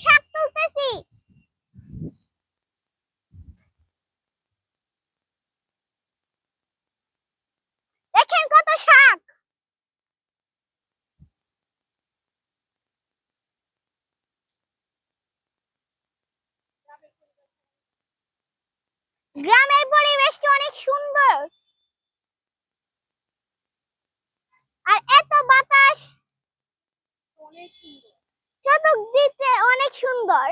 শাক তুলতেছি। দেখেন কত শাক। গ্রামের পরিবেশটা অনেক সুন্দর আর এত বাতাস, অনেক সুন্দর, চতুর্দিকে অনেক সুন্দর।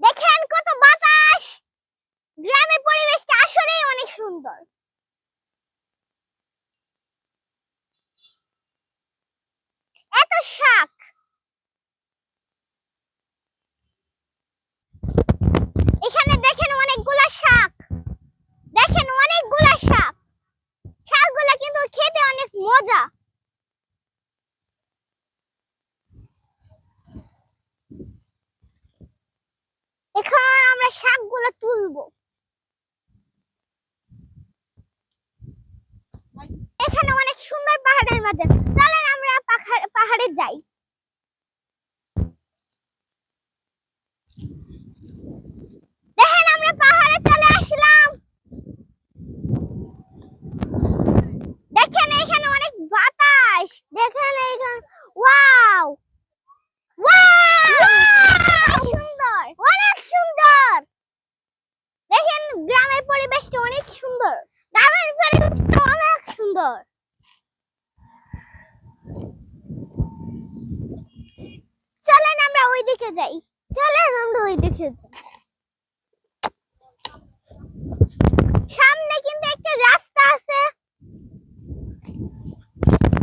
দেখেন কত বাতাস, গ্রামের পরিবেশটা আসলেই অনেক সুন্দর। এত শাক, এখানে দেখেন অনেকগুলা শাক, দেখেন অনেকগুলা শাক। শাকগুলা কিন্তু খেতে অনেক মজা। এখন আমরা শাকগুলা তুলবো। এখানে অনেক সুন্দর পাহাড়ের মাঝে, চলেন আমরা পাহাড়ে যাই। দেখেন আমরা পাহাড়ে চলে আসলাম। দেখেন এখানে অনেক বাতাস, দেখেন এখানে ওয়াও ওয়াও সুন্দর, অনেক সুন্দর। দেখেন গ্রামের পরিবেশটা অনেক সুন্দর, গ্রামের পরিবেশটা অনেক সুন্দর। চলেন আমরা ওইদিকে যাই, চলেন আমরা ওইদিকে যাই। সামনে কিন্তু একটা রাস্তা আছে,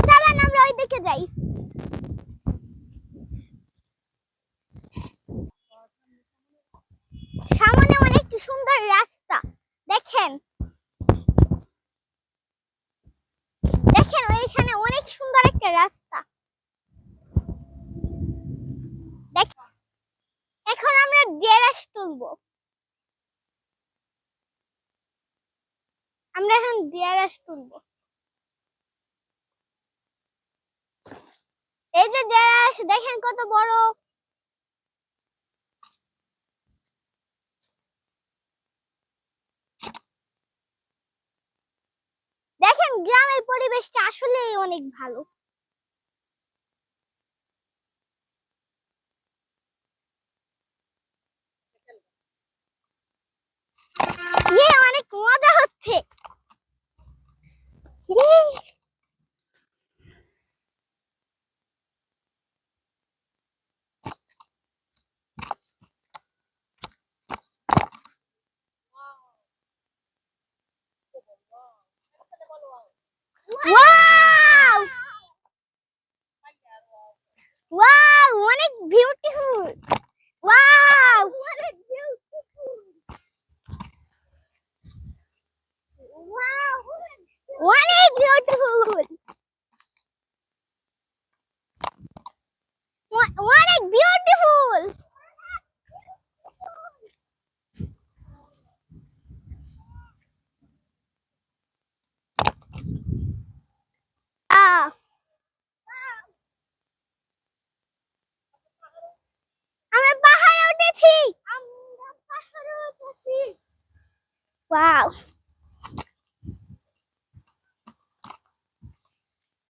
চলেন আমরা ওইদিকে যাই। সামনে অনেক সুন্দর রাস্তা, দেখেন দেখেন ওইখানে অনেক সুন্দর একটা রাস্তা। এখন আমরা ডেরাস তুলবো, আমরা এখন ডেরাস তুলবো। এই যে ডেরাস, দেখেন কত বড়। দেখেন গ্রামের পরিবেশটা আসলেই অনেক ভালো। অনেক মজা হচ্ছে। ওয়াও ওয়াও অনেক বিউটিফুল, ওয়াও অনেক বিউটিফুল, ওয়াও অনেক বিউটিফুল, অনেক বিউটিফুল। আমরা পাহাড়ে উঠেছি, আমরা পাহাড়ে উঠেছি, ওয়াও।